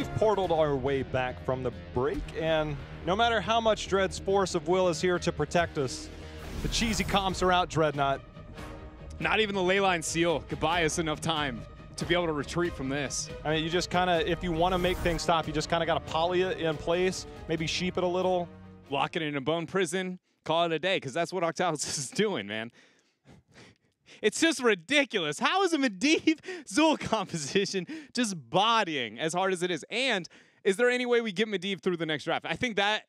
we've portaled our way back from the break, and no matter how much Dread's force of will is here to protect us, the cheesy comps are out, Dreadnought. Not even the leyline seal could buy us enough time to be able to retreat from this. I mean, you just kind of, if you want to make things stop, you just kind of got to poly it in place, maybe sheep it a little. Lock it in a bone prison, call it a day, because that's what Octalysis is doing, man. It's just ridiculous. How is a Medivh Zul composition just bodying as hard as it is? And is there any way we get Medivh through the next draft? I think that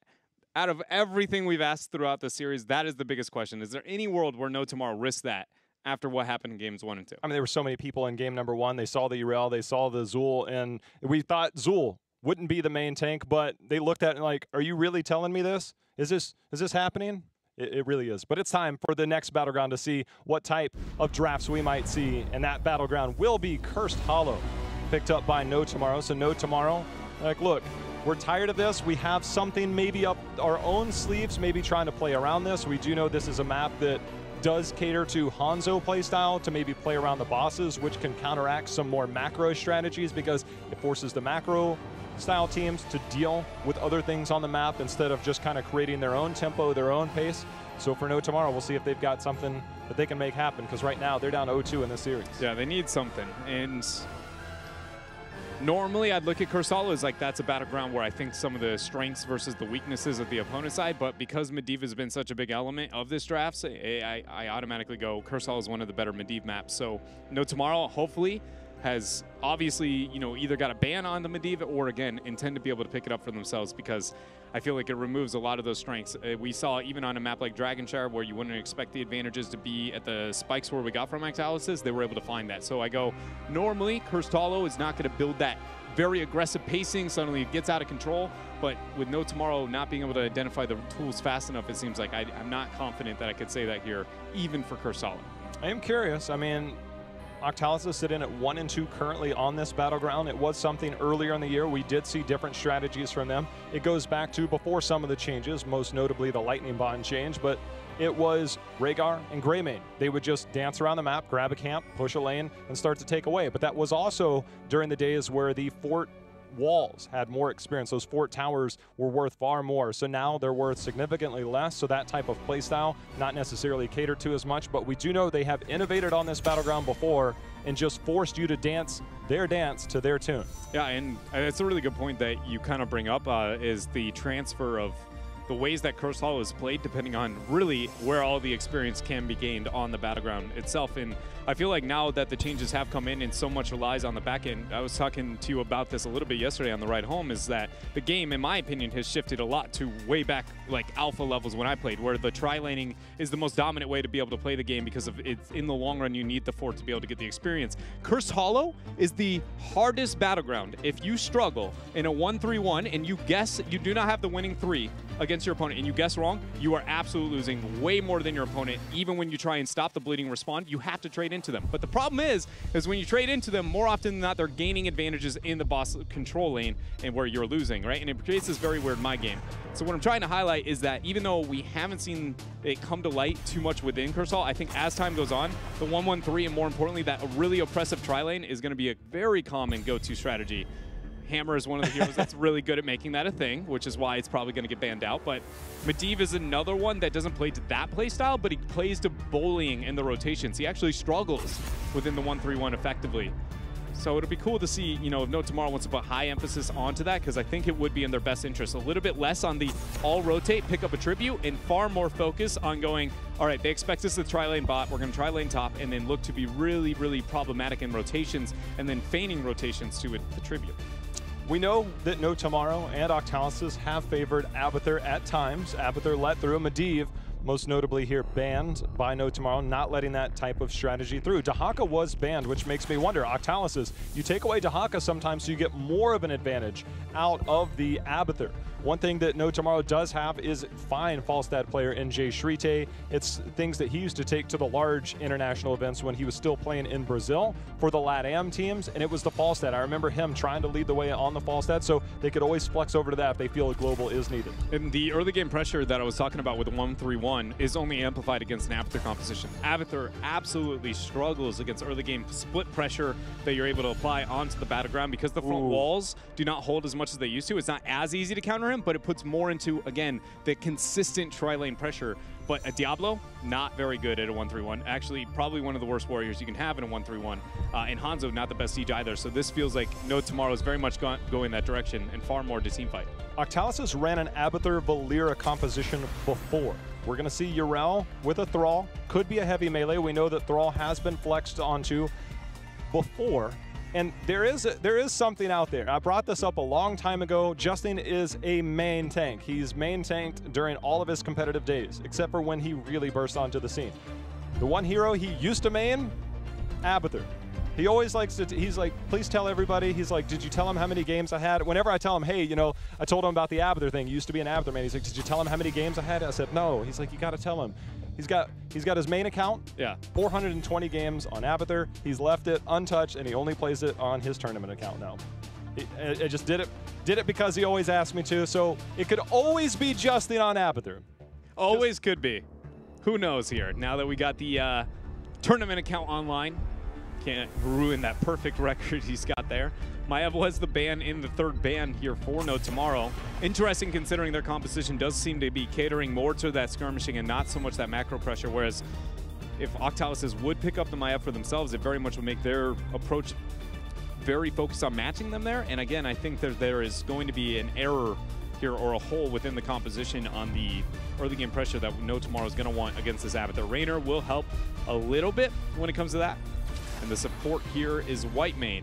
out of everything we've asked throughout the series, that is the biggest question. Is there any world where No Tomorrow risks that after what happened in games 1 and 2? I mean, there were so many people in game number 1. They saw the Urael, they saw the Zul, and we thought Zul wouldn't be the main tank, but they looked at it like, are you really telling me this? Is this happening? It really is. But it's time for the next Battleground to see what type of drafts we might see. And that Battleground will be Cursed Hollow, picked up by No Tomorrow. So No Tomorrow, like, look, we're tired of this. We have something maybe up our own sleeves, maybe trying to play around this. We do know this is a map that does cater to Hanzo playstyle to maybe play around the bosses, which can counteract some more macro strategies because it forces the macro style teams to deal with other things on the map instead of just kind of creating their own tempo, their own pace. So for No Tomorrow, we'll see if they've got something that they can make happen, because right now they're down 0-2 in this series. Yeah, they need something. And normally I'd look at Cursed Hollow as like that's a Battleground where I think some of the strengths versus the weaknesses of the opponent's side, but because Medivh has been such a big element of this draft, I automatically go Cursed Hollow is one of the better Medivh maps. So No Tomorrow, hopefully, has obviously, you know, either got a ban on the Medivh or, again, intend to be able to pick it up for themselves, because I feel like it removes a lot of those strengths. We saw even on a map like Dragonshire, where you wouldn't expect the advantages to be at the spikes where we got from Octalysis, they were able to find that. So I go, normally, Cursed Hollow is not going to build that very aggressive pacing, suddenly it gets out of control, but with No Tomorrow not being able to identify the tools fast enough, it seems like I'm not confident that I could say that here, even for Cursed Hollow. I am curious. I mean, Octalysis sit in at 1 and 2 currently on this Battleground. It was something earlier in the year. We did see different strategies from them. It goes back to before some of the changes, most notably the Lightning Bond change, but it was Rhaegar and Greymane. They would just dance around the map, grab a camp, push a lane, and start to take away. But that was also during the days where the fort walls had more experience. Those fort towers were worth far more. So now they're worth significantly less. So that type of playstyle, not necessarily catered to as much, but we do know they have innovated on this Battleground before and just forced you to dance their dance to their tune. Yeah, and it's a really good point that you kind of bring up is the transfer of the ways that Cursed Hollow is played, depending on really where all the experience can be gained on the Battleground itself. And I feel like now that the changes have come in and so much relies on the back end, I was talking to you about this a little bit yesterday on the ride home, is that the game, in my opinion, has shifted a lot to way back like alpha levels when I played, where the tri-laning is the most dominant way to be able to play the game because of it's in the long run you need the fort to be able to get the experience. Cursed Hollow is the hardest Battleground. If you struggle in a 1-3-1 and you guess you do not have the winning 3 against your opponent and you guess wrong, you are absolutely losing way more than your opponent. Even when you try and stop the bleeding respawn, you have to trade into them. But the problem is when you trade into them, more often than not, they're gaining advantages in the boss control lane and where you're losing, right? And it creates this very weird mind game. So what I'm trying to highlight is that even though we haven't seen it come to light too much within Cursed Hollow, I think as time goes on, the 1-1-3 and more importantly, that really oppressive tri-lane is going to be a very common go-to strategy. Hammer is one of the heroes that's really good at making that a thing, which is why it's probably going to get banned out. But Medivh is another one that doesn't play to that play style, but he plays to bullying in the rotations. He actually struggles within the 1-3-1 effectively. So it'll be cool to see, you know, if No Tomorrow wants to put high emphasis onto that, because I think it would be in their best interest. A little bit less on the all rotate, pick up a tribute, and far more focus on going, all right, they expect us to tri-lane bot, we're going to tri-lane top, and then look to be really, really problematic in rotations, and then feigning rotations to the tribute. We know that No Tomorrow and Octalysis have favored Abathur at times. Abathur let through Medivh, most notably here banned by No Tomorrow, not letting that type of strategy through. Dahaka was banned, which makes me wonder, Octalysis, you take away Dahaka sometimes so you get more of an advantage out of the Abathur. One thing that No Tomorrow does have is fine Falstad player NJ Shrite. It's things that he used to take to the large international events when he was still playing in Brazil for the LATAM teams, and it was the Falstad. I remember him trying to lead the way on the Falstad, so they could always flex over to that if they feel a global is needed. And the early game pressure that I was talking about with the 1-3-1 1v1 is only amplified against an Abathur composition. Abathur absolutely struggles against early game split pressure that you're able to apply onto the battleground because the front walls do not hold as much as they used to. It's not as easy to counter him, but it puts more into, again, the consistent tri-lane pressure. But a Diablo, not very good at a 1-3-1. Actually, probably one of the worst warriors you can have in a 1-3-1. And Hanzo, not the best siege either. So this feels like No Tomorrow is very much going that direction and far more to teamfight. Octalysis ran an Abathur Valera composition before. We're going to see Yrel with a Thrall. Could be a heavy melee. We know that Thrall has been flexed onto before. And there is something out there. I brought this up a long time ago. Justin is a main tank. He's main tanked during all of his competitive days, except for when he really burst onto the scene. The one hero he used to main, Abathur. He always likes to, he's like, please tell everybody. He's like, did you tell him how many games I had? Whenever I tell him, hey, you know, I told him about the Abathur thing. He used to be an Abathur man. He's like, did you tell him how many games I had? I said, no. He's like, you got to tell him. He's got his main account, 420 games on Abathur. He's left it untouched, and he only plays it on his tournament account now. I just did it because he always asked me to, so it could always be Justin on Abathur. Always could be. Who knows here? Now that we got the tournament account online, can't ruin that perfect record he's got there. Maiev was the ban in the third ban here for No Tomorrow. Interesting considering their composition does seem to be catering more to that skirmishing and not so much that macro pressure, whereas if Octalysis would pick up the Maiev for themselves, it very much would make their approach very focused on matching them there. And again, I think there is going to be an error here or a hole within the composition on the early game pressure that No Tomorrow is going to want against this Abathur. Raynor will help a little bit when it comes to that. And the support here is Whitemane.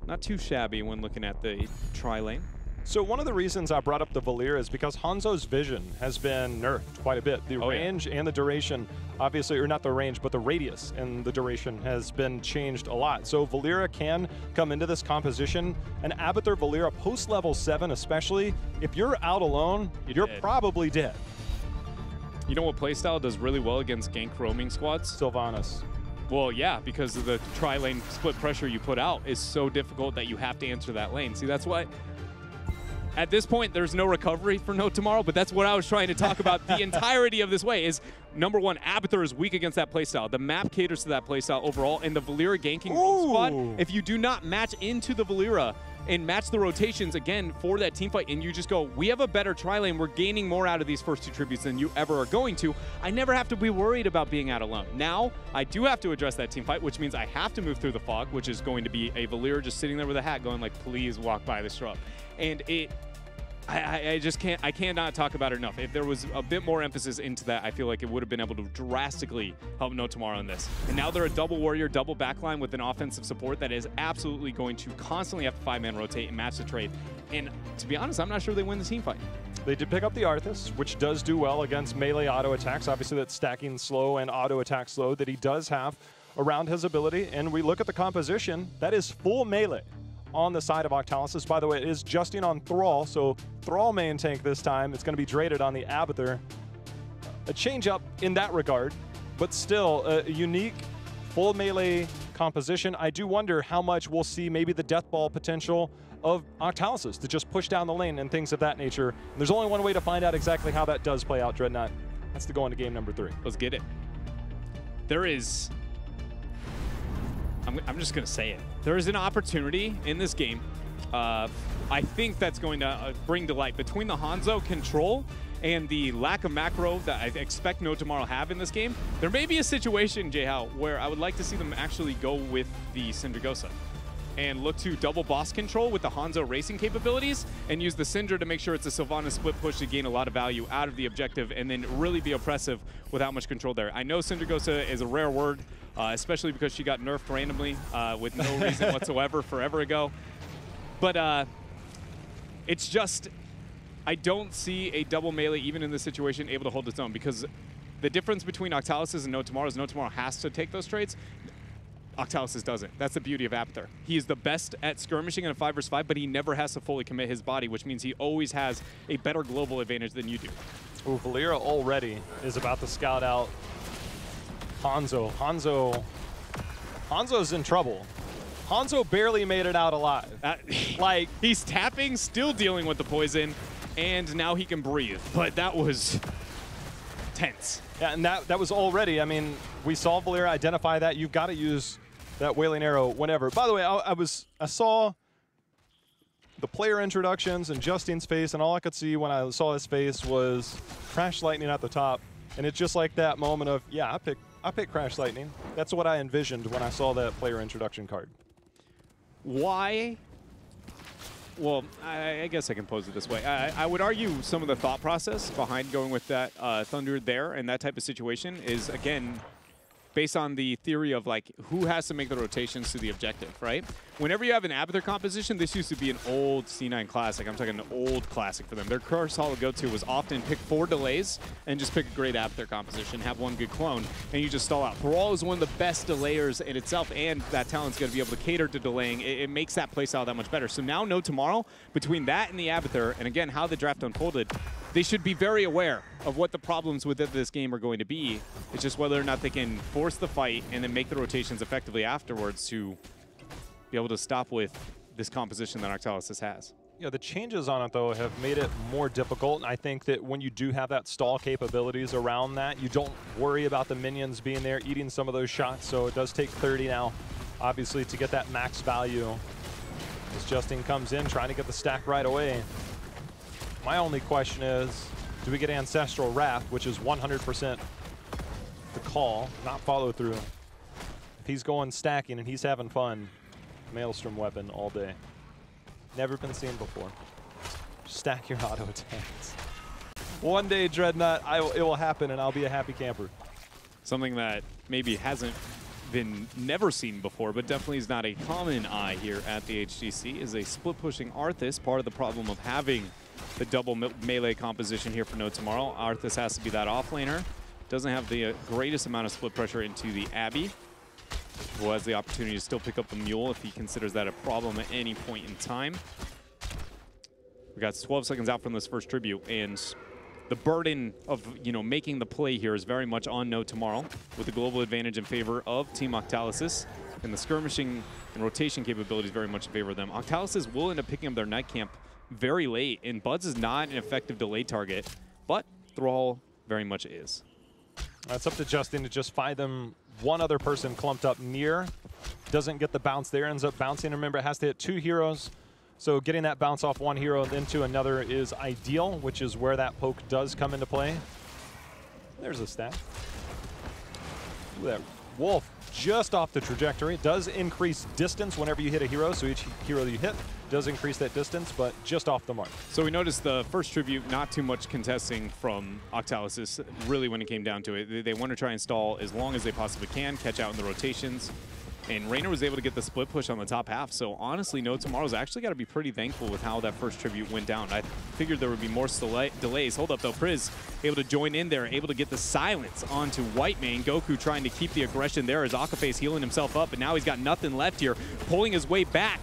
Not too shabby when looking at the tri-lane. So one of the reasons I brought up the Valera is because Hanzo's vision has been nerfed quite a bit. The range and the duration, obviously, or not the range, but the radius and the duration has been changed a lot. So Valera can come into this composition. An Abathur Valera post-level 7 especially, if you're out alone, you're probably dead. You know what playstyle does really well against gank roaming squads? Sylvanas. Well, yeah, because of the tri-lane split pressure you put out is so difficult that you have to answer that lane. See, that's why at this point there's no recovery for No Tomorrow, but that's what I was trying to talk about the entirety of this way is, number one, Abathur is weak against that playstyle. The map caters to that playstyle overall, and the Valera ganking squad, if you do not match into the Valera and match the rotations again for that team fight, and you just go, we have a better tri-lane, we're gaining more out of these first two tributes than you ever are going to, I never have to be worried about being out alone. Now, I do have to address that team fight, which means I have to move through the fog, which is going to be a Valera just sitting there with a hat going like, please walk by the shrub. And I just can't, I cannot talk about it enough. If there was a bit more emphasis into that, I feel like it would have been able to drastically help No Tomorrow in this. And now they're a double warrior, double backline with an offensive support that is absolutely going to constantly have to 5-man rotate and match the trade. And to be honest, I'm not sure they win the team fight. They did pick up the Arthas, which does do well against melee auto attacks. Obviously, that's stacking slow and auto attack slow that he does have around his ability. And we look at the composition, that is full melee on the side of Octalysis. By the way, it is Justin on Thrall, so Thrall main tank this time. It's going to be Draded on the Abathur. A change up in that regard, but still a unique full melee composition. I do wonder how much we'll see maybe the death ball potential of Octalysis to just push down the lane and things of that nature. And there's only one way to find out exactly how that does play out, Dreadnought. That's to go into game number 3. Let's get it. There is, I'm just going to say it. There is an opportunity in this game. I think that's going to bring to light between the Hanzo control and the lack of macro that I expect No Tomorrow have in this game. There may be a situation, J-How, where I would like to see them actually go with the Syndragosa and look to double boss control with the Hanzo racing capabilities and use the Syndra to make sure it's a Sylvanas split push to gain a lot of value out of the objective and then really be oppressive without much control there. I know Syndragosa is a rare word, especially because she got nerfed randomly with no reason whatsoever forever ago. But it's just, I don't see a double melee, even in this situation, able to hold its own, because the difference between Octalysis and No Tomorrow is No Tomorrow has to take those trades. Octalysis doesn't. That's the beauty of Abathur. He is the best at skirmishing in a 5 vs 5, but he never has to fully commit his body, which means he always has a better global advantage than you do. Ooh, Valera already is about to scout out Hanzo. Hanzo's in trouble. Hanzo barely made it out alive. Like, he's tapping, still dealing with the poison, and now he can breathe. But that was tense. Yeah, and that was already, I mean, we saw Valera identify that. You've got to use that Wailing Arrow whenever. By the way, I saw the player introductions and Justin's face, and all I could see when I saw his face was Crash Lightning at the top. And it's just like that moment of, yeah, I picked Crash Lightning. That's what I envisioned when I saw that player introduction card. Why? Well, I guess I can pose it this way. I would argue some of the thought process behind going with that Thunder there and that type of situation is, again, based on the theory of like who has to make the rotations to the objective, right? Whenever you have an Abathur composition, this used to be an old C9 classic. I'm talking an old classic for them. Their curse hall go-to was often pick 4 delays and just pick a great Abathur composition, have one good clone, and you just stall out. Thrall is one of the best delayers in itself, and that talent's going to be able to cater to delaying. It makes that playstyle that much better. So now, no tomorrow, between that and the Abathur, and again, how the draft unfolded, they should be very aware of what the problems with this game are going to be. It's just whether or not they can force the fight and then make the rotations effectively afterwards to be able to stop with this composition that Octalysis has. Yeah, the changes on it, though, have made it more difficult. And I think that when you do have that stall capabilities around that, you don't worry about the minions being there, eating some of those shots. So it does take 30 now, obviously, to get that max value. As Justin comes in, trying to get the stack right away. My only question is, do we get Ancestral Wrath, which is 100% the call, not follow through. If he's going stacking and he's having fun, Maelstrom weapon all day. Never been seen before. Stack your auto attacks. One day, Dreadnought, it will happen and I'll be a happy camper. Something that maybe hasn't been never seen before, but definitely is not a common eye here at the HGC, is a split pushing Arthas. Part of the problem of having the double melee composition here for No Tomorrow. Arthas has to be that offlaner. Doesn't have the greatest amount of split pressure into the Abby, who has the opportunity to still pick up the Mule if he considers that a problem at any point in time. We got 12 seconds out from this first tribute, and the burden of making the play here is very much on No Tomorrow, with the global advantage in favor of Team Octalysis, and the skirmishing and rotation capabilities very much in favor of them. Octalysis will end up picking up their Night Camp very late, and Buds is not an effective delay target, but Thrall very much is. It's up to Justin to just find them one other person clumped up near. Doesn't get the bounce there, ends up bouncing. Remember, it has to hit 2 heroes. So getting that bounce off one hero and into another is ideal, which is where that poke does come into play. There's a stat. Look at that Wolf just off the trajectory. Does increase distance whenever you hit a hero, so each hero you hit does increase that distance, but just off the mark. So we noticed the first tribute, not too much contesting from Octalysis, really, when it came down to it. They want to try and stall as long as they possibly can, catch out in the rotations. And Raynor was able to get the split push on the top half. So honestly, No Tomorrow's actually got to be pretty thankful with how that first tribute went down. I figured there would be more delays. Hold up, though. Priz able to join in there, able to get the silence onto Whitemane. Goku trying to keep the aggression there as Akaface healing himself up, but now he's got nothing left here, pulling his way back.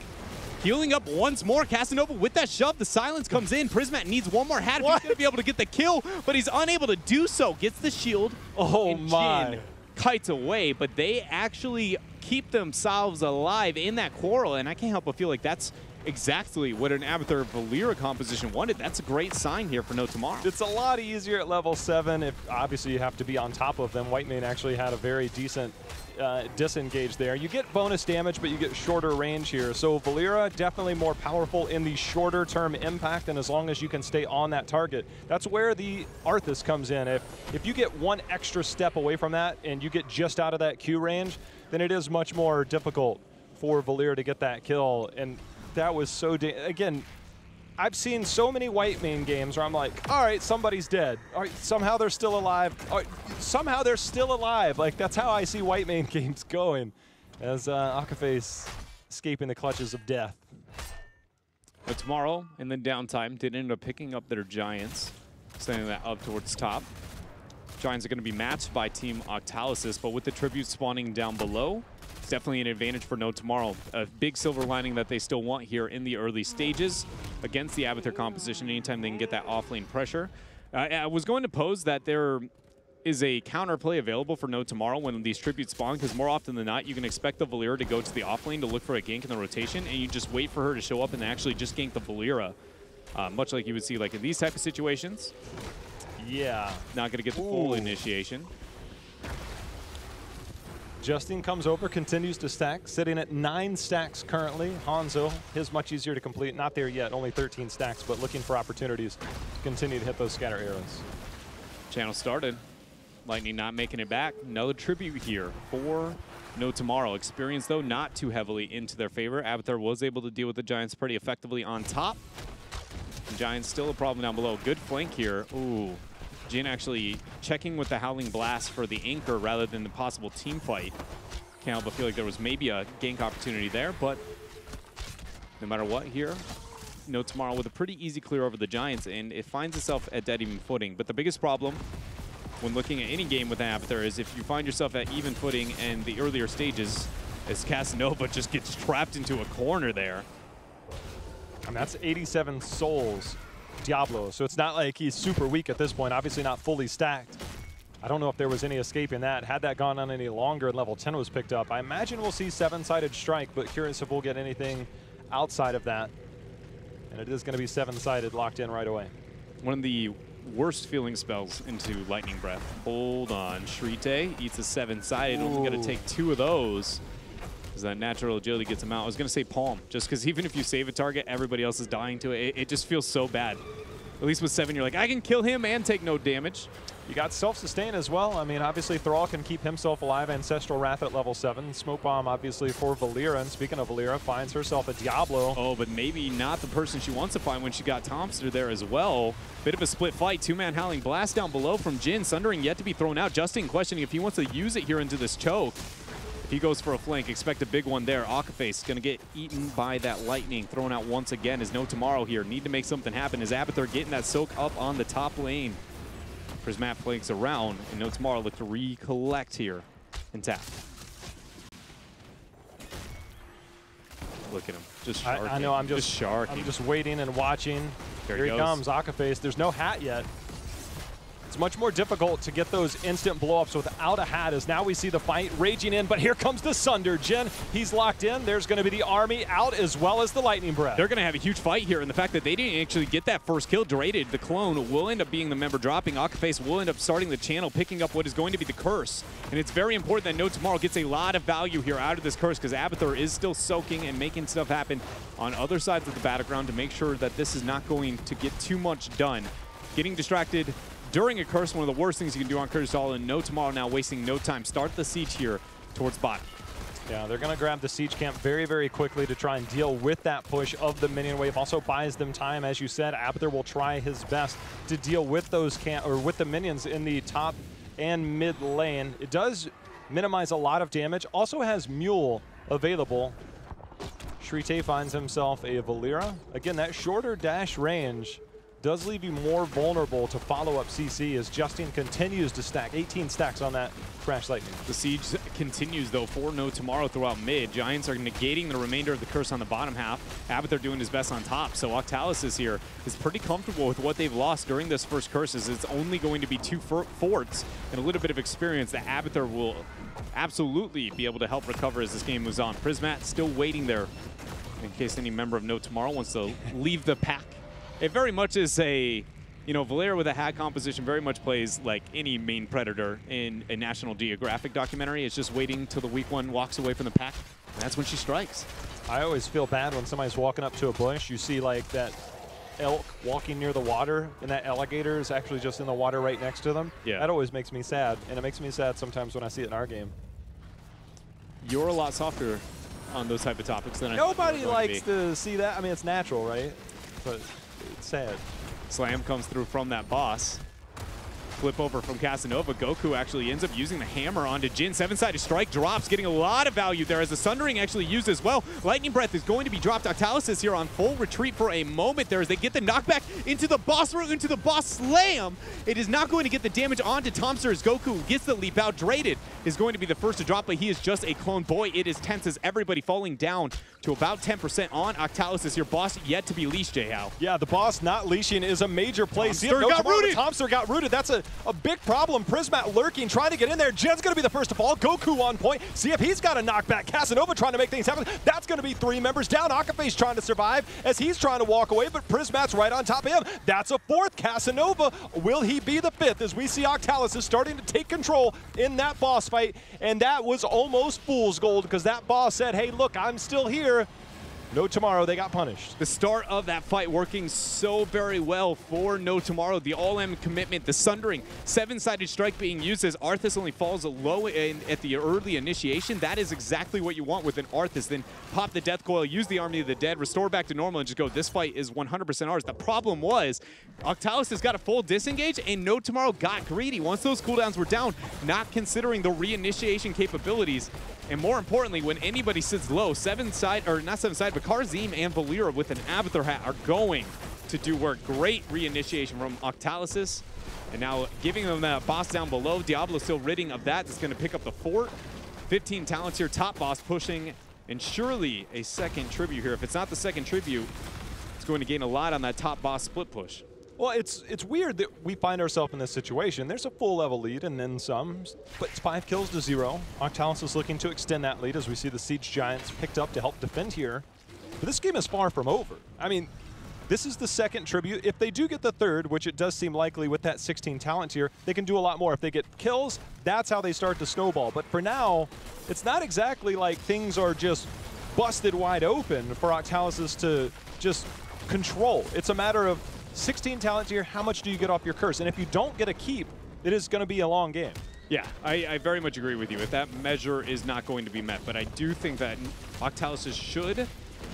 Healing up once more. Casanova with that shove. The silence comes in. Prismat needs one more hat if he's going to be able to get the kill, but he's unable to do so. Gets the shield. Oh, my. Jin kites away, but they actually keep themselves alive in that quarrel, and I can't help but feel like that's exactly what an Abathur Valera composition wanted. That's a great sign here for No Tomorrow. It's a lot easier at level 7 if obviously you have to be on top of them. Whitemane actually had a very decent disengage there. You get bonus damage, but you get shorter range here. So Valera definitely more powerful in the shorter term impact, and as long as you can stay on that target, that's where the Arthas comes in. If you get one extra step away from that and you get just out of that Q range, then it is much more difficult for Valera to get that kill. And that was so, again, I've seen so many Whitemane games where I'm like, all right, somebody's dead. All right, somehow they're still alive. All right, somehow they're still alive. Like, that's how I see Whitemane games going, as Akaface escaping the clutches of death. But Tomorrow, in the downtime, did end up picking up their Giants, sending that up towards top. Giants are going to be matched by Team Octalysis, but with the tribute spawning down below, it's definitely an advantage for No Tomorrow. A big silver lining that they still want here in the early stages against the Abathur composition anytime they can get that offlane pressure. I was going to pose that there is a counterplay available for No Tomorrow when these tributes spawn, because more often than not, you can expect the Valera to go to the offlane to look for a gank in the rotation, and you just wait for her to show up and actually just gank the Valera, much like you would see like in these type of situations. Yeah. Not going to get the full initiation. Justin comes over, continues to stack, sitting at 9 stacks currently. Hanzo, his much easier to complete. Not there yet, only 13 stacks, but looking for opportunities to continue to hit those scatter arrows. Channel started. Lightning not making it back. Another tribute here for No Tomorrow. Experience, though, not too heavily into their favor. Abathur was able to deal with the Giants pretty effectively on top. The Giants still a problem down below. Good flank here. Ooh. Jin actually checking with the Howling Blast for the anchor rather than the possible team fight. Can't help but feel like there was maybe a gank opportunity there, but no matter what here, No Tomorrow with a pretty easy clear over the Giants, and it finds itself at dead even footing. But the biggest problem when looking at any game with Abathur is if you find yourself at even footing in the earlier stages, as Casanova just gets trapped into a corner there. I mean, that's 87 souls. Diablo, so it's not like he's super weak at this point, obviously not fully stacked. I don't know if there was any escape in that. Had that gone on any longer and level 10 was picked up, I imagine we'll see 7-sided strike, but curious if we'll get anything outside of that. And it is going to be 7-sided locked in right away. One of the worst feeling spells into Lightning Breath. Hold on, Shrite eats a 7-sided, only going to take 2 of those. As that natural agility gets him out. I was going to say Palm, just because even if you save a target, everybody else is dying to it. It just feels so bad. At least with 7, you're like, I can kill him and take no damage. You got self-sustain as well. I mean, obviously, Thrall can keep himself alive. Ancestral Wrath at level 7. Smoke Bomb, obviously, for Valeera. And speaking of Valeera, finds herself a Diablo. Oh, but maybe not the person she wants to find when she got Thompster there as well. Bit of a split fight. 2-man Howling Blast down below from Jin. Sundering yet to be thrown out. Justin questioning if he wants to use it here into this choke. He goes for a flank, expect a big one there. Akaface gonna get eaten by that lightning, thrown out once again. Is No Tomorrow here. Need to make something happen. Is Abathur getting that soak up on the top lane? Prismat flanks around, and No Tomorrow look to recollect here and tap. Look at him, just sharking. I know, I'm just sharking. I'm just waiting and watching. Here he comes, Akaface. There's no hat yet. It's much more difficult to get those instant blow-ups without a hat, as now we see the fight raging in, but here comes the Sunder. Jin, he's locked in. There's going to be the army out as well as the Lightning Breath. They're going to have a huge fight here, and the fact that they didn't actually get that first kill, Derated, the clone, will end up being the member dropping. Akaface will end up starting the channel, picking up what is going to be the curse. And it's very important that No Tomorrow gets a lot of value here out of this curse, because Abathur is still soaking and making stuff happen on other sides of the battleground to make sure that this is not going to get too much done. Getting distracted during a curse, one of the worst things you can do on Curtis Hall, and No Tomorrow now wasting no time. Start the siege here towards bottom. Yeah, they're going to grab the siege camp very, very quickly to try and deal with that push of the minion wave. Also buys them time, as you said. Abathur will try his best to deal with those with the minions in the top and mid lane. It does minimize a lot of damage. Also has Mule available. Shrite finds himself a Valeera. Again, that shorter dash range does leave you more vulnerable to follow up CC as Justin continues to stack 18 stacks on that Crash Lightning. The siege continues though for No Tomorrow throughout mid. Giants are negating the remainder of the curse on the bottom half. Abathur doing his best on top. So Octalysis here is pretty comfortable with what they've lost during this first curse, as it's only going to be 2 forts and a little bit of experience that Abathur will absolutely be able to help recover as this game moves on. Prismat still waiting there in case any member of No Tomorrow wants to leave the pack. It very much is a, you know, Valeera with a hat composition very much plays like any main predator in a National Geographic documentary. It's just waiting till the weak one walks away from the pack, and that's when she strikes. I always feel bad when somebody's walking up to a bush. You see like that elk walking near the water, and that alligator is actually just in the water right next to them. Yeah. That always makes me sad, and it makes me sad sometimes when I see it in our game. You're a lot softer on those type of topics than Nobody likes to see that. I mean, it's natural, right? But it's sad. Slam comes through from that boss. Flip over from Casanova. Goku actually ends up using the hammer onto Jin. 7-sided strike drops, getting a lot of value there as the Sundering actually used as well. Lightning Breath is going to be dropped. Octalysis here on full retreat for a moment there as they get the knockback into the boss route, into the boss slam. It is not going to get the damage onto Thompster as Goku gets the leap out. Derated is going to be the first to drop, but he is just a clone. Boy, it is tense as everybody falling down to about 10% on Octalysis. Your boss yet to be leashed, J-How. Yeah, the boss not leashing is a major play. Thompster got rooted. Thompster got rooted. That's a a big problem. Prismat lurking, trying to get in there. Jen's going to be the first to fall. Goku on point. See if he's got a knockback. Casanova trying to make things happen. That's going to be 3 members down. Akaface trying to survive as he's trying to walk away, but Prismat's right on top of him. That's a 4th. Casanova, will he be the 5th as we see Octalysis starting to take control in that boss fight? And that was almost fool's gold because that boss said, hey, look, I'm still here. No Tomorrow, they got punished. The start of that fight working so very well for No Tomorrow. The all-in commitment, the sundering, 7-sided strike being used as Arthas only falls low at the early initiation. That is exactly what you want with an Arthas. Then pop the Death Coil, use the Army of the Dead, restore back to normal, and just go, this fight is 100% ours. The problem was Octalysis got a full disengage, and No Tomorrow got greedy. Once those cooldowns were down, not considering the reinitiation capabilities. And more importantly, when anybody sits low, not 7-side, but Karzim and Valera with an Abathur hat are going to do work. Great reinitiation from Octalysis. And now giving them that boss down below. Diablo still ridding of that. It's going to pick up the fort. 15 talents here, top boss pushing. And surely a second tribute here. If it's not the second tribute, it's going to gain a lot on that top boss split push. Well, it's weird that we find ourselves in this situation. There's a full level lead and then some, but it's 5 kills to 0. Octalysis is looking to extend that lead as we see the Siege Giants picked up to help defend here. But this game is far from over. I mean, this is the second tribute. If they do get the 3rd, which it does seem likely with that 16 talent tier, they can do a lot more. If they get kills, that's how they start to snowball. But for now, it's not exactly like things are just busted wide open for Octalysis to just control. It's a matter of 16 talent tier, how much do you get off your curse? And if you don't get a keep, it is going to be a long game. Yeah, I very much agree with you. If that measure is not going to be met, but I do think that Octalysis should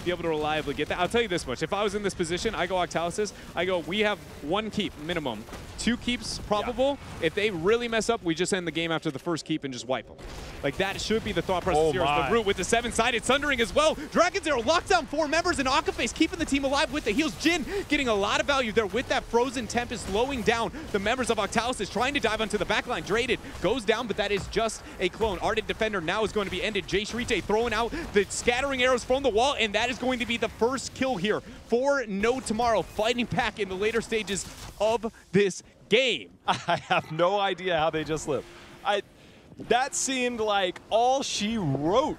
be able to reliably get that. I'll tell you this much. If I was in this position, I go Octalysis, I go, we have 1 keep minimum. 2 keeps probable. Yeah. If they really mess up, we just end the game after the first keep and just wipe them. Like, that should be the thought process here. The root with the 7-sided sundering as well. Dragon Zero locked down 4 members, and Akaface keeping the team alive with the heals. Jin getting a lot of value there with that Frozen Tempest slowing down the members of Octalysis, trying to dive onto the backline. Draded goes down, but that is just a clone. Ardent Defender now is going to be ended. Jay Shrite throwing out the scattering arrows from the wall, and that is going to be the first kill here for No Tomorrow, fighting back in the later stages of this game. I have no idea how they just lived. That seemed like all she wrote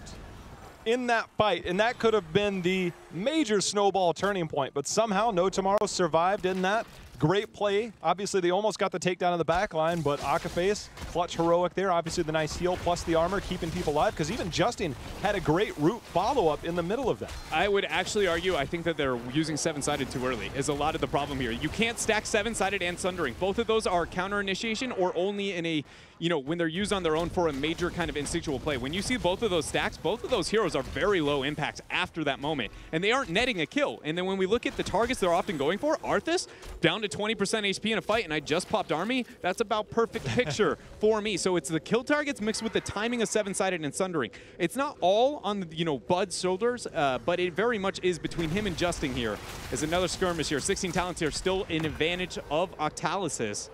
in that fight, and that could have been the major snowball turning point, but somehow No Tomorrow survived in that. Great play. Obviously, they almost got the takedown of the back line, but Akaface, clutch heroic there. Obviously, the nice heal plus the armor, keeping people alive, because even Justin had a great root follow-up in the middle of that. I would actually argue, I think that they're using 7-sided too early is a lot of the problem here. You can't stack 7-sided and sundering. Both of those are counter initiation or only in a, when they're used on their own for a major kind of instinctual play. When you see both of those stacks, both of those heroes are very low impact after that moment, and they aren't netting a kill. And then when we look at the targets they're often going for, Arthas down to 20% HP in a fight, and I just popped Army. That's about perfect picture for me. So it's the kill targets mixed with the timing of 7-sided and sundering. It's not all on the, Bud's shoulders, but it very much is between him and Justin here. Is another skirmish here. 16 talents here, still an advantage of Octalysis.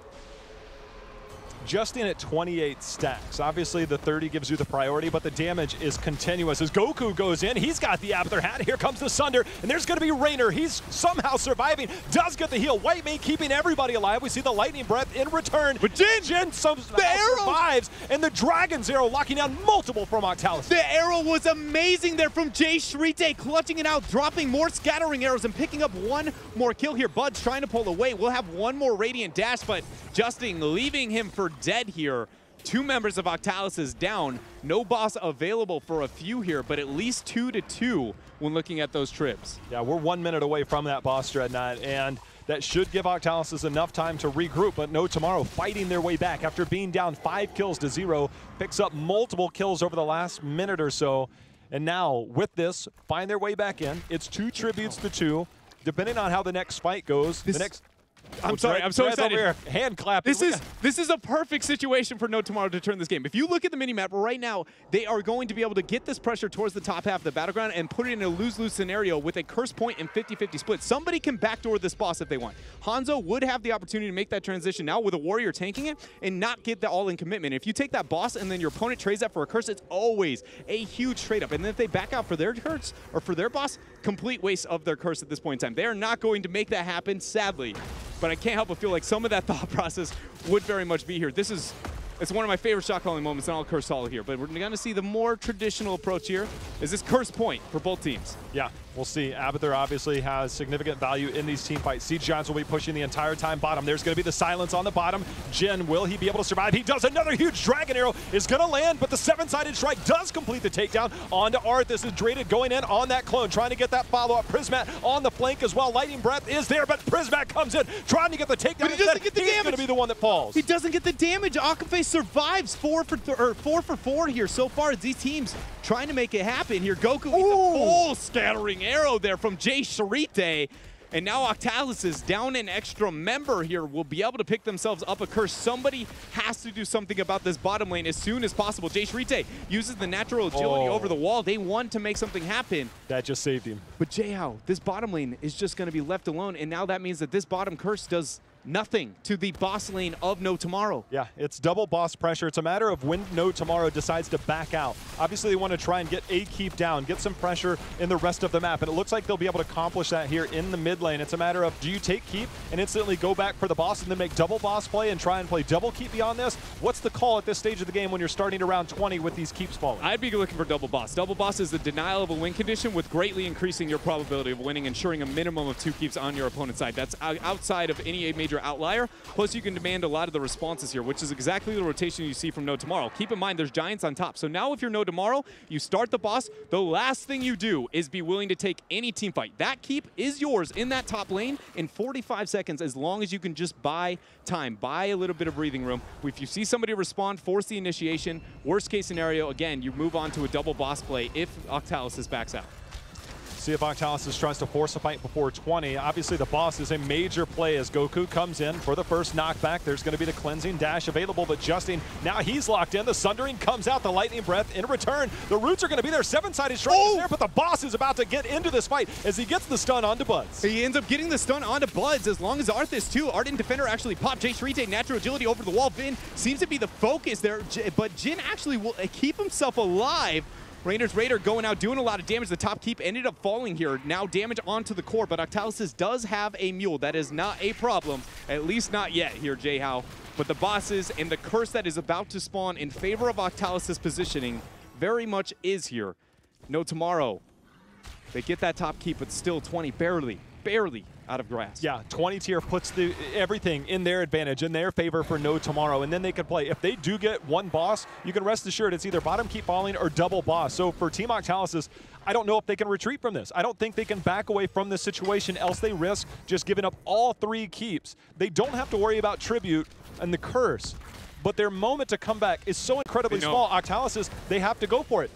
Justin at 28 stacks. Obviously, the 30 gives you the priority, but the damage is continuous. As Goku goes in, he's got the Abathur hat. Here comes the Sunder, and there's going to be Raynor. He's somehow surviving, does get the heal. Whitemane keeping everybody alive. We see the Lightning Breath in return. But Jin survives, and the Dragon's Arrow locking down multiple from Octalysis. The arrow was amazing there from Jay Shrite, clutching it out, dropping more scattering arrows, and picking up 1 more kill here. Bud's trying to pull away. We'll have 1 more Radiant Dash, but Justin leaving him for dead here. 2 members of Octalysis down. No boss available for a few here, but at least 2-2 when looking at those trips. Yeah, we're 1 minute away from that boss, Dreadnought, and that should give Octalysis enough time to regroup, but No Tomorrow fighting their way back after being down 5 kills to 0, picks up multiple kills over the last minute or so, and now with this, find their way back in. It's 2 tributes to 2. Depending on how the next fight goes, I'm sorry, I'm so excited. Over here, hand clap. This is a perfect situation for No Tomorrow to turn this game. If you look at the minimap right now, they are going to be able to get this pressure towards the top half of the battleground and put it in a lose-lose scenario with a curse point and 50-50 split. Somebody can backdoor this boss if they want. Hanzo would have the opportunity to make that transition now with a warrior tanking it and not get the all-in commitment. If you take that boss and then your opponent trades that for a curse, it's always a huge trade-up. And then if they back out for their curse or for their boss, complete waste of their curse at this point in time. They are not going to make that happen, sadly. But but I can't help but feel like some of that thought process would very much be here. It's one of my favorite shot calling moments in all Curse Hall here, but we're going to see the more traditional approach here. Is this curse point for both teams? Yeah, we'll see. Abathur obviously has significant value in these team fights. Siege Giants will be pushing the entire time bottom. There's going to be the silence on the bottom. Jin, will he be able to survive? He does. Another huge Dragon Arrow is going to land, but the 7-sided strike does complete the takedown onto Arth. This is Draded going in on that clone, trying to get that follow-up. Prismat on the flank as well. Lightning Breath is there, but Prismat comes in, trying to get the takedown. But he doesn't get the damage. He's going to be the one that falls. He doesn't get the damage. Akafe survives 4 for 4 here so far. These teams trying to make it happen here. Goku eats a full scattering arrow there from Jay Sharite. And now Octalysis down an extra member here will be able to pick themselves up a curse. Somebody has to do something about this bottom lane as soon as possible. Jay Sharite uses the natural agility over the wall. They want to make something happen. That just saved him. But Jayhao, this bottom lane is just going to be left alone. And now that means that this bottom curse does nothing to the boss lane of No Tomorrow. Yeah, it's double boss pressure. It's a matter of when No Tomorrow decides to back out. Obviously, they want to try and get a keep down, get some pressure in the rest of the map, and it looks like they'll be able to accomplish that here in the mid lane. It's a matter of, do you take keep and instantly go back for the boss and then make double boss play and try and play double keep beyond this? What's the call at this stage of the game when you're starting to round 20 with these keeps falling? I'd be looking for double boss. Double boss is the denial of a win condition with greatly increasing your probability of winning, ensuring a minimum of 2 keeps on your opponent's side. That's outside of any major outlier. Plus, you can demand a lot of the responses here, which is exactly the rotation you see from No Tomorrow. Keep in mind, there's Giants on top. So now if you're No Tomorrow, you start the boss. The last thing you do is be willing to take any team fight. That keep is yours in that top lane in 45 seconds, as long as you can just buy time, buy a little bit of breathing room. If you see somebody respond, force the initiation. Worst case scenario, again, you move on to a double boss play if Octalysis backs out. See if Octalysis tries to force a fight before 20. Obviously, the boss is a major play as Goku comes in for the first knockback. There's going to be the cleansing dash available, but Justin, now he's locked in. The Sundering comes out, the Lightning Breath in return. The roots are going to be there. 7-sided strike is there, but the boss is about to get into this fight as he gets the stun onto Buds. He ends up getting the stun onto Buds as long as Arth is too. Ardent Defender actually popped. Jay Sharite, natural agility over the wall. Vin seems to be the focus there, but Jin actually will keep himself alive. Rainer's Raider going out, doing a lot of damage. The top keep ended up falling here. Now damage onto the core, but Octalysis does have a mule. That is not a problem, at least not yet here, Jayhao. But the bosses and the curse that is about to spawn in favor of Octalysis positioning very much is here. No Tomorrow. They get that top keep, but still 20, barely out of grass. Yeah, 20 tier puts everything in their advantage, in their favor for No Tomorrow, and then they could play. If they do get one boss, you can rest assured it's either bottom keep falling or double boss. So for Team Octalysis, I don't know if they can retreat from this. I don't think they can back away from this situation, else they risk just giving up all 3 keeps. They don't have to worry about Tribute and the curse, but their moment to come back is so incredibly small. Octalysis, they have to go for it.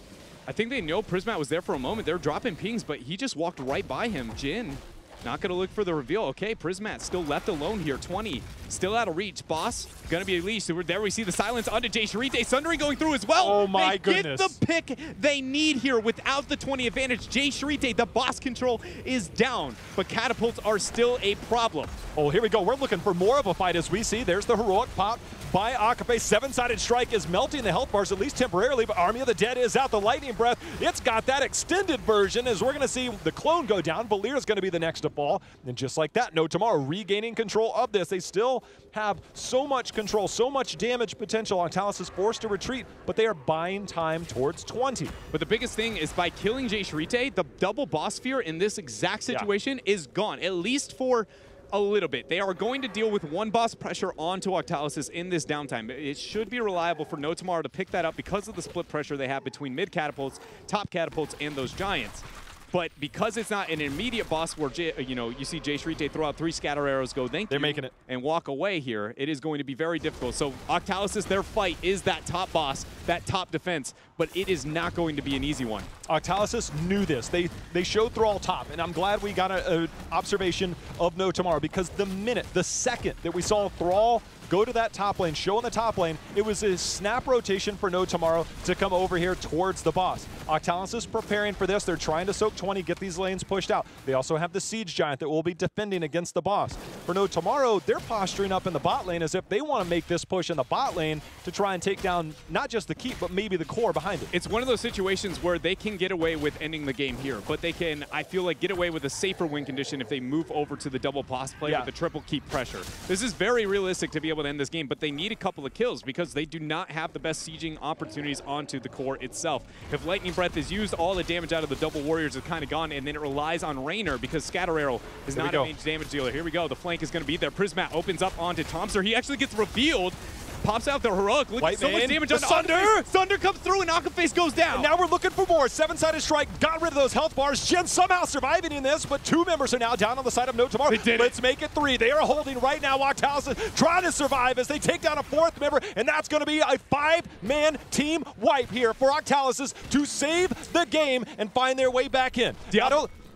I think they know Prismat was there for a moment. They're dropping pings, but he just walked right by him. Jin not going to look for the reveal. Okay, Prismat still left alone here. 20, still out of reach. Boss going to be released. There we see the silence onto Jay Sharite. Sundering going through as well. Oh my goodness. Get the pick they need here without the 20 advantage. Jay Sharite, the boss control is down, but catapults are still a problem. Oh, here we go. We're looking for more of a fight as we see. There's the heroic pop by Akafe. 7-sided strike is melting the health bars, at least temporarily, but Army of the Dead is out. The Lightning Breath, it's got that extended version as we're going to see the clone go down. Valir is going to be the next to fall. And just like that, No Tomorrow regaining control of this. They still have so much control, so much damage potential. Octalysis is forced to retreat, but they are buying time towards 20. But the biggest thing is by killing Jay Sharite, the double boss sphere in this exact situation is gone, at least for a little bit. They are going to deal with one boss pressure onto Octalysis in this downtime. It should be reliable for No Tomorrow to pick that up because of the split pressure they have between mid catapults, top catapults, and those giants. But because it's not an immediate boss where you see Jay Sharite throw out 3 scatter arrows, go thank you, they're making it, and walk away here, it is going to be very difficult. So Octalysis, their fight is that top boss, that top defense, but it is not going to be an easy one. Octalysis knew this. They showed Thrall top, and I'm glad we got an observation of No Tomorrow, because the second that we saw Thrall go to that top lane, show in the top lane. It was a snap rotation for No Tomorrow to come over here towards the boss. Octalysis preparing for this. They're trying to soak 20, get these lanes pushed out. They also have the Siege Giant that will be defending against the boss. For No Tomorrow, they're posturing up in the bot lane as if they want to make this push in the bot lane to try and take down not just the keep, but maybe the core behind it. It's one of those situations where they can get away with ending the game here, but they can, I feel like, get away with a safer win condition if they move over to the double boss play with the triple keep pressure. This is very realistic to be able to end this game, but they need a couple of kills because they do not have the best sieging opportunities onto the core itself. If Lightning Breath is used, all the damage out of the double warriors is kind of gone, and then it relies on Raynor because Scatter Arrow is not a range damage dealer. Here we go. The flank is going to be there. Prismat opens up onto Tomster. He actually gets revealed. Pops out the heroic. Look at so much damage on Sunder. Sunder comes through and Akaface goes down. And now we're looking for more. Seven-sided strike. Got rid of those health bars. Jin somehow surviving in this, but 2 members are now down on the side of No Tomorrow. Let's make it 3. They are holding right now. Octalysis trying to survive as they take down a 4th member, and that's going to be a 5-man team wipe here for Octalysis to save the game and find their way back in.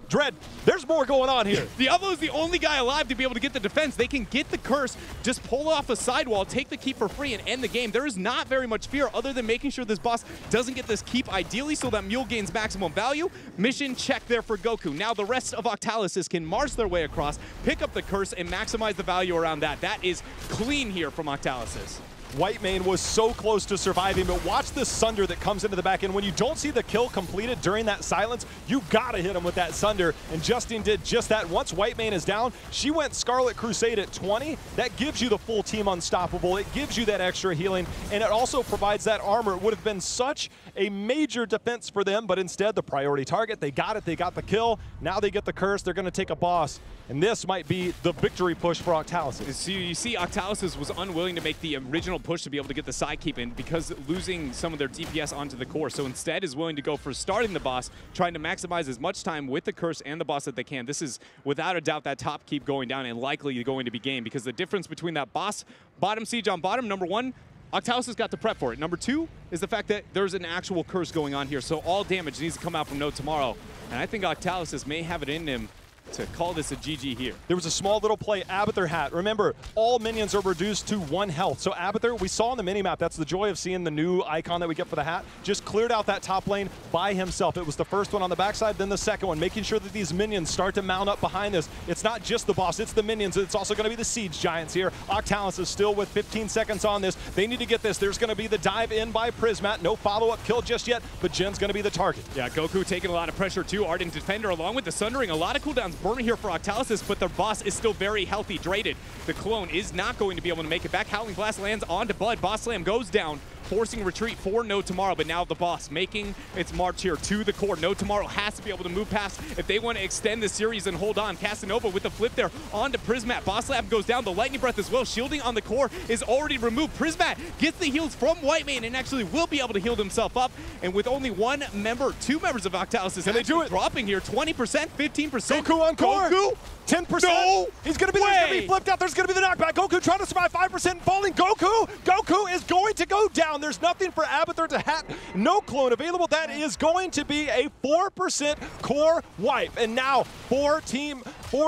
Dread, there's more going on here. Diablo's the only guy alive to be able to get the defense. They can get the curse, just pull off a sidewall, take the keep for free, and end the game. There is not very much fear other than making sure this boss doesn't get this keep, ideally so that Mule gains maximum value. Mission check there for Goku. Now the rest of Octalysis can march their way across, pick up the curse, and maximize the value around that. That is clean here from Octalysis. Whitemane was so close to surviving, but watch the Sunder that comes into the back end. When you don't see the kill completed during that silence, you gotta hit him with that Sunder, and Justine did just that. Once Whitemane is down, she went Scarlet Crusade at 20. That gives you the full team unstoppable. It gives you that extra healing, and it also provides that armor. It would have been such a major defense for them, but instead the priority target, they got it, they got the kill. Now they get the curse, they're gonna take a boss, and this might be the victory push for Octalysis. So you see Octalysis was unwilling to make the original push to be able to get the side keep in because losing some of their DPS onto the core. So instead is willing to go for starting the boss, trying to maximize as much time with the curse and the boss that they can. This is without a doubt that top keep going down and likely going to be game because the difference between that boss bottom siege on bottom, number 1, Octalysis got to prep for it. Number 2 is the fact that there's an actual curse going on here. So all damage needs to come out from No Tomorrow. And I think Octalysis may have it in him to call this a GG here. There was a small little play, Abathur hat. Remember, all minions are reduced to 1 health. So Abathur, we saw on the minimap, that's the joy of seeing the new icon that we get for the hat, just cleared out that top lane by himself. It was the first one on the backside, then the second one, making sure that these minions start to mount up behind this. It's not just the boss, it's the minions. It's also going to be the Siege Giants here. Octalysis is still with 15 seconds on this. They need to get this. There's going to be the dive in by Prismat. No follow-up kill just yet, but Jin's going to be the target. Yeah, Goku taking a lot of pressure too. Ardent Defender along with the Sundering. A lot of cooldowns burning here for Octalysis, but their boss is still very healthy, Dreaded. The clone is not going to be able to make it back. Howling Blast lands onto Bud. Boss Slam goes down, forcing retreat for No Tomorrow, but now the boss making its march here to the core. No Tomorrow has to be able to move past if they want to extend the series and hold on. Casanova with the flip there onto Prismat. Boss Lab goes down. The Lightning Breath as well. Shielding on the core is already removed. Prismat gets the heals from Whitemane and actually will be able to heal himself up. And with only 1 member, 2 members of Octalysis, and they do it dropping here, 20%, 15%. Goku on core. Goku, 10%. No He's going to be there. He's going to be flipped out. There's going to be the knockback. Goku trying to survive 5% falling. Goku is going to go down. There's nothing for Abathur to hat. No clone available. That is going to be a 4% core wipe. And now for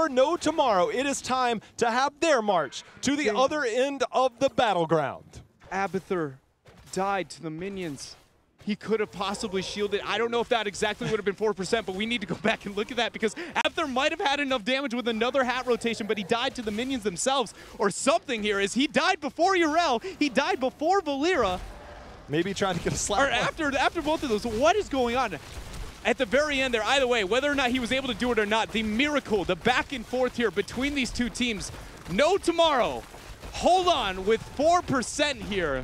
No Tomorrow, it is time to have their march to the other end of the battleground. Abathur died to the minions. He could have possibly shielded. I don't know if that exactly would have been 4%, but we need to go back and look at that because Abathur might have had enough damage with another hat rotation, but he died to the minions themselves or something here. Is he died before Yrel, he died before Valera. Maybe trying to get a slap. Or after both of those. What is going on? At the very end there, either way, whether or not he was able to do it or not, the miracle, the back and forth here between these two teams. No Tomorrow, hold on with 4% here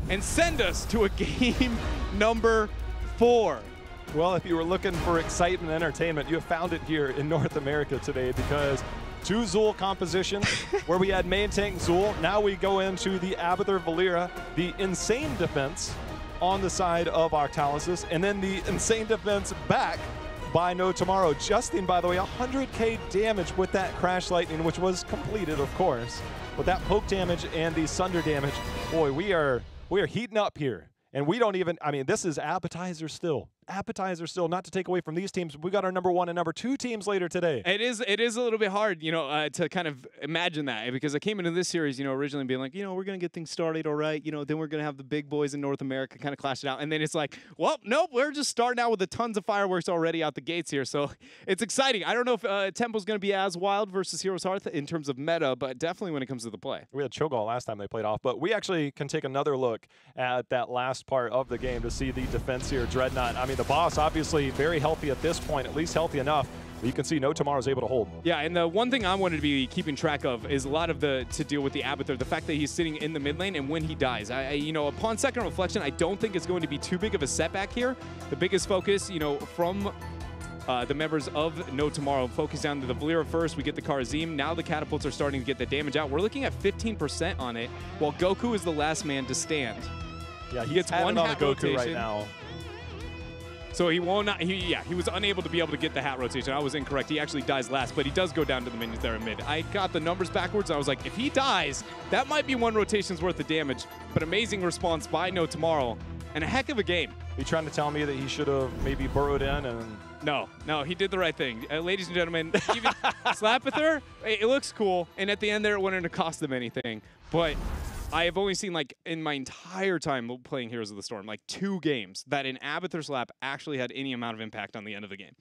and send us to a game number 4. Well, if you were looking for excitement and entertainment, you have found it here in North America today because 2 Zul compositions where we had main tank Zul. Now we go into the Abathur Valera, the insane defense on the side of Octalysis, and then the insane defense back by No Tomorrow. Justine, by the way, 100k damage with that Crash Lightning, which was completed, of course. With that poke damage and the Sunder damage, boy, we are heating up here. And we don't even, I mean, this is appetizer still. appetizer still, not to take away from these teams. We got our number 1 and number 2 teams later today. It is a little bit hard, to kind of imagine that, because I came into this series, originally being like, we're going to get things started all right, then we're going to have the big boys in North America kind of clash it out. And then it's like, well, nope, we're just starting out with the tons of fireworks already out the gates here. So it's exciting. I don't know if Tempo's going to be as wild versus Heroes Hearth in terms of meta, but definitely when it comes to the play. We had Cho'Gall last time they played off, but we actually can take another look at that last part of the game to see the defense here. Dreadnought, I mean, the boss obviously very healthy at this point, at least healthy enough. You can see No Tomorrow's able to hold. Yeah, and the one thing I wanted to be keeping track of is a lot of to deal with the Abathur, the fact that he's sitting in the mid lane and when he dies. Upon second reflection, I don't think it's going to be too big of a setback here. The biggest focus, from the members of No Tomorrow, focus down to the Valeera first. We get the Karazim. Now the catapults are starting to get the damage out. We're looking at 15% on it, while Goku is the last man to stand. Yeah, he gets one on hat the Goku rotation right now. So he will not. He was unable to be able to get the hat rotation. I was incorrect. He actually dies last, but he does go down to the minions there in mid. I got the numbers backwards. I was like, if he dies, that might be 1 rotation's worth of damage. But amazing response by No Tomorrow, and a heck of a game. Are you trying to tell me that he should have maybe burrowed in and? No, he did the right thing. Ladies and gentlemen, even Slapather, it looks cool, and at the end there, it wouldn't have cost them anything. But I have only seen, in my entire time playing Heroes of the Storm, 2 games that an Abathur slap actually had any amount of impact on the end of the game.